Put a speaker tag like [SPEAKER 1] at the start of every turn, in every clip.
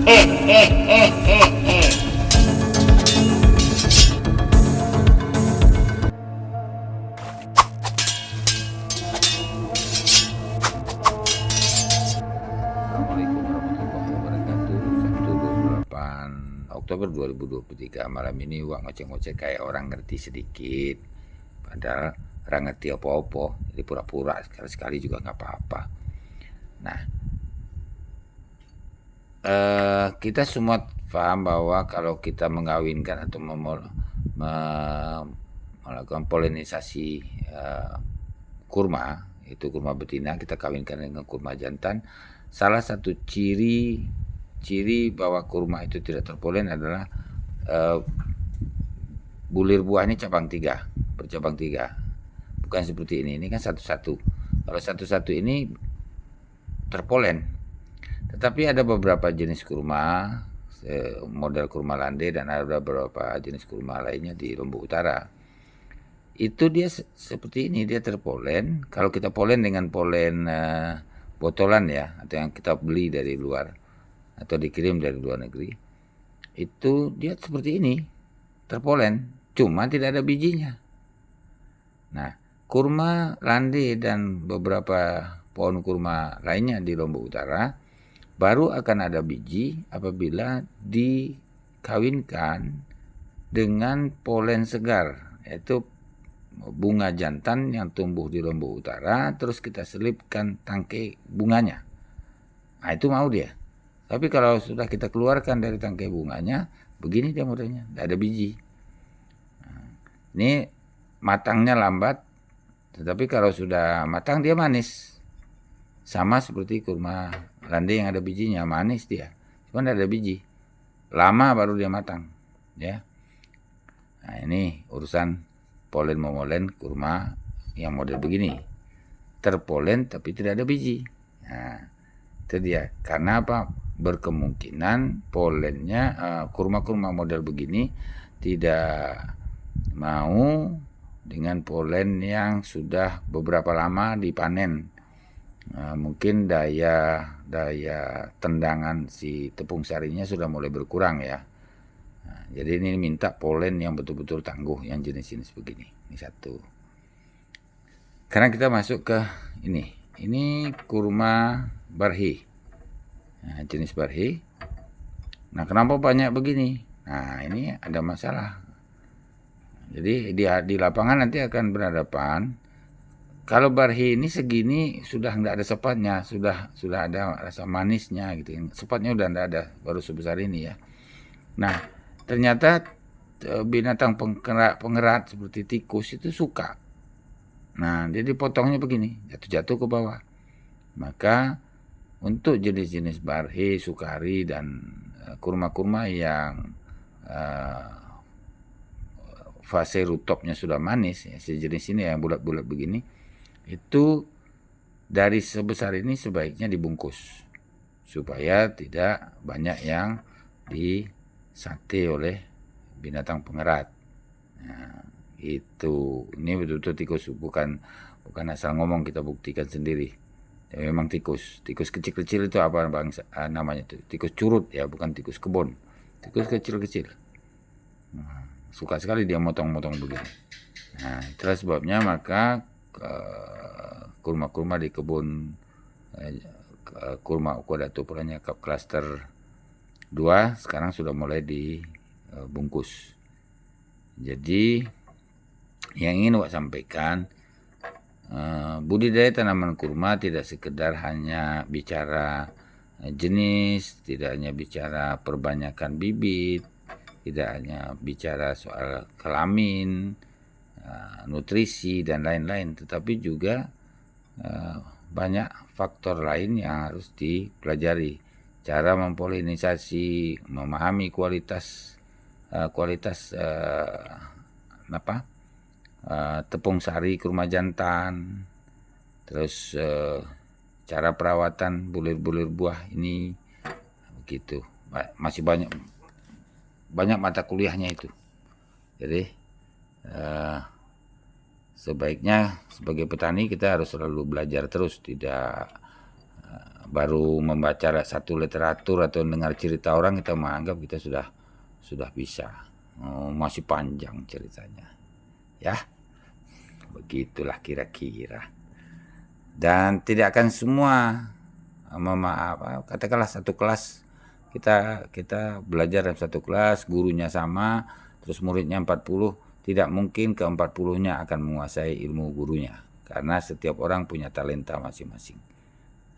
[SPEAKER 1] Assalamualaikum warahmatullahi wabarakatuh. Sabtu 28 Oktober 2023. Malam ini wak ngoceh-ngoceh kayak orang ngerti sedikit. Padahal orang ngerti apa-apa. Jadi pura-pura sekali-sekali juga nggak apa-apa. Nah, kita semua paham bahwa kalau kita mengawinkan atau melakukan polinisasi kurma, itu kurma betina kita kawinkan dengan kurma jantan. Salah satu ciri bahwa kurma itu tidak terpolen adalah bulir buahnya bercabang tiga. Bukan seperti ini kan satu-satu. Kalau satu-satu ini terpolen. Tetapi ada beberapa jenis kurma, model kurma lande, dan ada beberapa jenis kurma lainnya di Lombok Utara. Itu dia seperti ini, dia terpolen. Kalau kita polen dengan polen botolan ya, atau yang kita beli dari luar atau dikirim dari luar negeri, itu dia seperti ini, terpolen, cuma tidak ada bijinya. Nah, kurma lande dan beberapa pohon kurma lainnya di Lombok Utara baru akan ada biji apabila dikawinkan dengan polen segar, yaitu bunga jantan yang tumbuh di Lombok Utara, terus kita selipkan tangkai bunganya. Nah, itu mau dia. Tapi kalau sudah kita keluarkan dari tangkai bunganya, begini dia modelnya, tidak ada biji. Nah, ini matangnya lambat, tetapi kalau sudah matang dia manis. Sama seperti kurma lande yang ada bijinya, manis dia, cuma tidak ada biji. Lama baru dia matang, ya. Nah, ini urusan polen memolen kurma yang model begini, terpolen tapi tidak ada biji. Nah, itu dia. Karena apa? Berkemungkinan polennya kurma-kurma model begini tidak mau dengan polen yang sudah beberapa lama dipanen. Mungkin daya tendangan si tepung sarinya sudah mulai berkurang ya. Nah, jadi ini minta polen yang betul-betul tangguh, yang jenis-jenis begini. Ini satu. Sekarang kita masuk ke ini. Ini kurma barhi. Nah, jenis barhi. Nah, kenapa banyak begini? Nah, ini ada masalah. Jadi di lapangan nanti akan berhadapan. Kalau barhi ini segini sudah nggak ada sepatnya, sudah ada rasa manisnya gitu. Sepatnya udah nggak ada, baru sebesar ini ya. Nah, ternyata binatang pengerat seperti tikus itu suka. Nah, dia dipotongnya begini, jatuh-jatuh ke bawah. Maka untuk jenis-jenis barhi, sukari, dan kurma-kurma yang fase rutopnya sudah manis, ya, sejenis ini yang bulat-bulat begini, itu dari sebesar ini sebaiknya dibungkus supaya tidak banyak yang disate oleh binatang pengerat. Nah, itu ini betul-betul tikus, bukan asal ngomong, kita buktikan sendiri. Ya, memang tikus kecil-kecil itu apa bangsa namanya itu? Tikus curut ya, bukan tikus kebun. Tikus kecil-kecil. Nah, suka sekali dia motong-motong begini. Nah, itulah sebabnya maka kurma-kurma di kebun kurma Ukodatu Peranyakap klaster 2 sekarang sudah mulai dibungkus. Jadi yang ingin Wak sampaikan, budidaya tanaman kurma tidak sekedar hanya bicara jenis, tidak hanya bicara perbanyakan bibit, tidak hanya bicara soal kelamin, nutrisi dan lain-lain, tetapi juga banyak faktor lain yang harus dipelajari. Cara mempolinisasi, memahami kualitas tepung sari kurma jantan, terus cara perawatan bulir-bulir buah ini, begitu. Masih banyak mata kuliahnya itu. Jadi sebaiknya sebagai petani kita harus selalu belajar terus, tidak baru membaca satu literatur atau dengar cerita orang kita menganggap kita sudah bisa. Masih panjang ceritanya. Ya, begitulah kira-kira. Dan tidak akan semua katakanlah satu kelas kita belajar dalam satu kelas, gurunya sama, terus muridnya 40, tidak mungkin ke-40-nya akan menguasai ilmu gurunya karena setiap orang punya talenta masing-masing.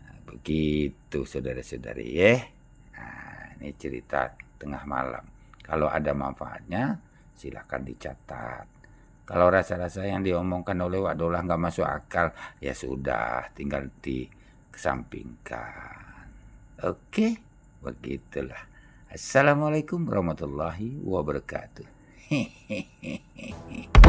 [SPEAKER 1] Nah, begitu saudara-saudari ya. Nah, ini cerita tengah malam. Kalau ada manfaatnya silahkan dicatat. Kalau rasa-rasa yang diomongkan oleh Wak Dolah nggak masuk akal, ya sudah, tinggal dikesampingkan. Oke, begitulah. Assalamualaikum warahmatullahi wabarakatuh. Hehehe.